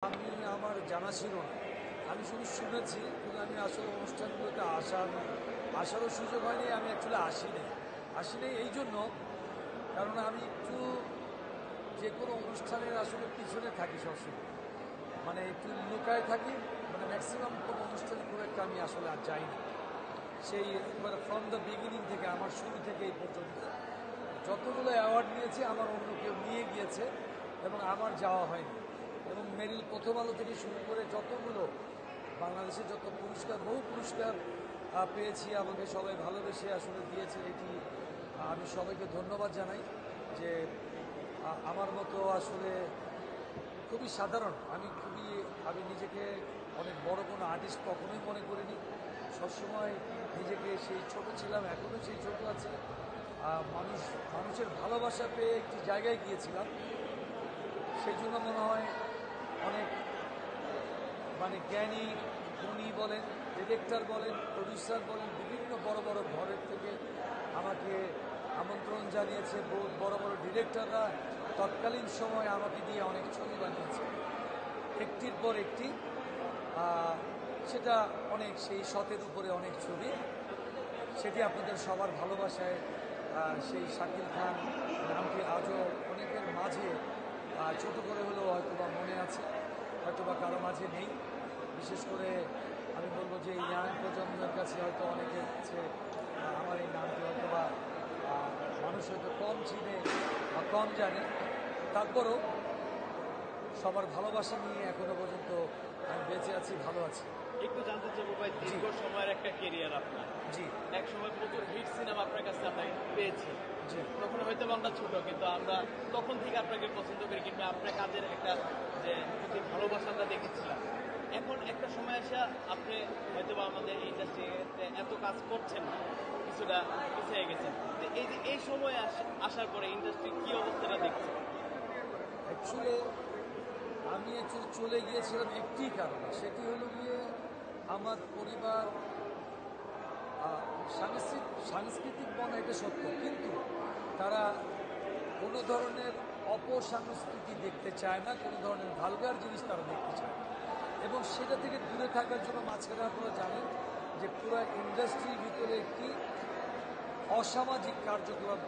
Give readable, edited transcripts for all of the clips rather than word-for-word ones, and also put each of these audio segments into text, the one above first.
আমি আমার জানা ছিল না, আমি শুধু শুনেছি, কিন্তু আমি আসলে অনুষ্ঠানগুলোতে আসারও সুযোগ হয়নি। আমি অ্যাকচুয়ালি আসিনি এই জন্য, কারণ আমি একটু যে কোনো অনুষ্ঠানের আসলে পিছনে থাকি সবসময়, মানে একটু লুকায় থাকি, মানে ম্যাক্সিমাম কোনো অনুষ্ঠানে খুব একটা আমি আসলে আর যাই না। সেই মানে ফ্রম দ্য বিগিনিং থেকে, আমার শুরু থেকে এই পর্যন্ত যতগুলো অ্যাওয়ার্ড নিয়েছে আমার অন্য কেউ নিয়ে গিয়েছে এবং আমার যাওয়া হয়নি। এবং মেরিল প্রথম আলো থেকে শুরু করে যতগুলো বাংলাদেশে যত পুরস্কার, বহু পুরস্কার পেয়েছি, আমাকে সবাই ভালোবেসে আসলে দিয়েছে। এটি আমি সবাইকে ধন্যবাদ জানাই যে আমার মতো আসলে খুবই সাধারণ, আমি নিজেকে অনেক বড় কোনো আর্টিস্ট কখনোই মনে করিনি। সবসময় নিজেকে সেই ছোট ছিলাম, এখনও সেই ছোট আছে। মানুষের ভালোবাসা পেয়ে একটি জায়গায় গিয়েছিলাম, সেই জন্য মনে হয় অনেক মানে জ্ঞানী গুণী বলেন, ডিরেক্টর বলেন, প্রডিউসার বলেন, বিভিন্ন বড় বড় ঘরের থেকে আমাকে আমন্ত্রণ জানিয়েছে। বহুত বড় বড় ডিরেক্টররা তৎকালীন সময় আমাকে দিয়ে অনেক ছবি বানিয়েছে, একটির পর একটি। সেটা অনেক, সেই শতের উপরে অনেক ছবি। সেটি আপনাদের সবার ভালোবাসায় সেই শাকিল খান নামটি আজও অনেকের মাঝে ছোট করে হলেও হয়তোবা মনে আছে, হয়তোবা কারো মাঝে নেই। বিশেষ করে আমি বলবো যে ইয়াং প্রজন্মের কাছে হয়তো অনেকের কাছে আমার এই নামটি হয়তোবা মানুষ হয়তো কম চিনে বা কম জানে। তারপরও সবার ভালোবাসা নিয়ে এখনো পর্যন্ত আমি বেঁচে আছি, ভালো আছি। একটু জানতে চাইবো ভাই, দীর্ঘ সময়ের একটা কেরিয়ার আপনার। জি, এক সময় প্রচুর হিট সিনেমা আপনার কাছে আমরা পেয়েছি। জি, তখন হয়তো আমরা ছোট, কিন্তু আমরা তখন থেকে আপনাকে পছন্দ করি, কিংবা আপনার কাজের একটা যে প্রতি ভালোবাসা আমরা দেখেছিলাম। এখন একটা সময় আসা আপনি হয়তো আমাদের ইন্ডাস্ট্রিতে এত কাজ করছেন না, কিছুটা পিছিয়ে গেছেন। এই যে এই সময় আসার পরে ইন্ডাস্ট্রির কি অবস্থাটা দেখছেন? অ্যাকচুয়ালি আমি চলে গিয়েছিলাম একটি কারণে, সেটি হলো গিয়ে আমার পরিবার সাংস্কৃতিক মনে, এটা সত্য, কিন্তু তারা কোনো ধরনের অপসংস্কৃতি দেখতে চায় না, কোনো ধরনের ভালগার জিনিস তারা দেখতে চায় না। এবং সেটা থেকে দূরে থাকার জন্য মাঝখানে আপনারা জানেন যে পুরো ইন্ডাস্ট্রির ভিতরে একটি অসামাজিক কার্যক্রম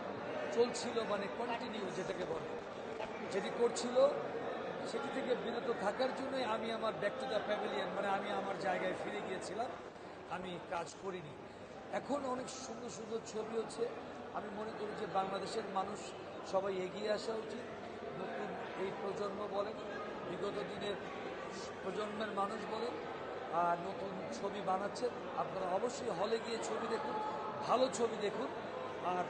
চলছিল, মানে কন্টিনিউ যেটাকে বলে, যেটি করছিল, সেটি থেকে বিরত থাকার জন্যই আমি আমার ব্যাক টু দ্য প্যাভিলিয়ন, মানে আমি আমার জায়গায় ফিরে গিয়েছিলাম, আমি কাজ করিনি। এখন অনেক সুন্দর সুন্দর ছবি হচ্ছে। আমি মনে করি যে বাংলাদেশের মানুষ সবাই এগিয়ে আসা উচিত। নতুন এই প্রজন্ম বলেন, বিগত দিনের প্রজন্মের মানুষ বলেন, নতুন ছবি বানাচ্ছে। আপনারা অবশ্যই হলে গিয়ে ছবি দেখুন, ভালো ছবি দেখুন। আর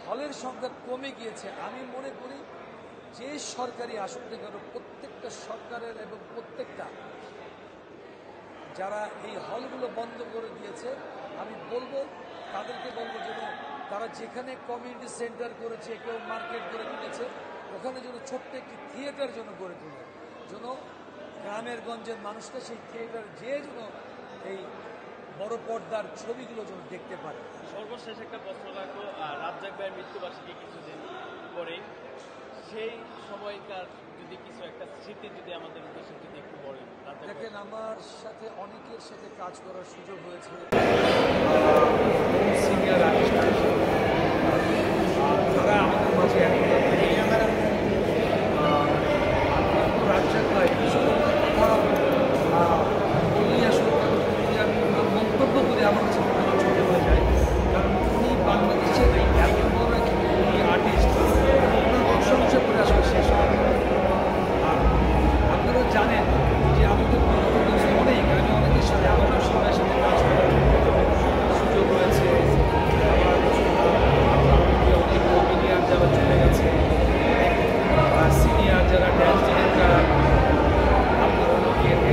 হলের সংখ্যা কমে গিয়েছে। আমি মনে করি যে সরকারি আসুক না কেন, প্রত্যেকটা সরকারের এবং প্রত্যেকটা যারা এই হলগুলো বন্ধ করে দিয়েছে, আমি বলবো তাদেরকে বলবো যেন তারা যেখানে কমিউনিটি সেন্টার করেছে, কেউ মার্কেট করে তুলেছে, ওখানে যেন ছোট্ট একটি থিয়েটার যেন গড়ে তোলে, যেন গ্রামের গঞ্জের মানুষরা সেই থিয়েটার যেন এই বড় পর্দার ছবিগুলো যেন দেখতে পারে। সর্বশেষ একটা প্রশ্ন রাখবো, রাজ্জাক ভাইয়ের মৃত্যুবার্ষিকী কিছুদিন পরেই, সেই সময়কার যদি কিছু একটা স্মৃতি যদি আমাদের উদ্দেশ্যে যদি একটু বলেন। দেখেন, আমার সাথে অনেকের সাথে কাজ করার সুযোগ হয়েছে, সিনিয়র আর্টিস্ট, তারা আমাদের মাঝে এখন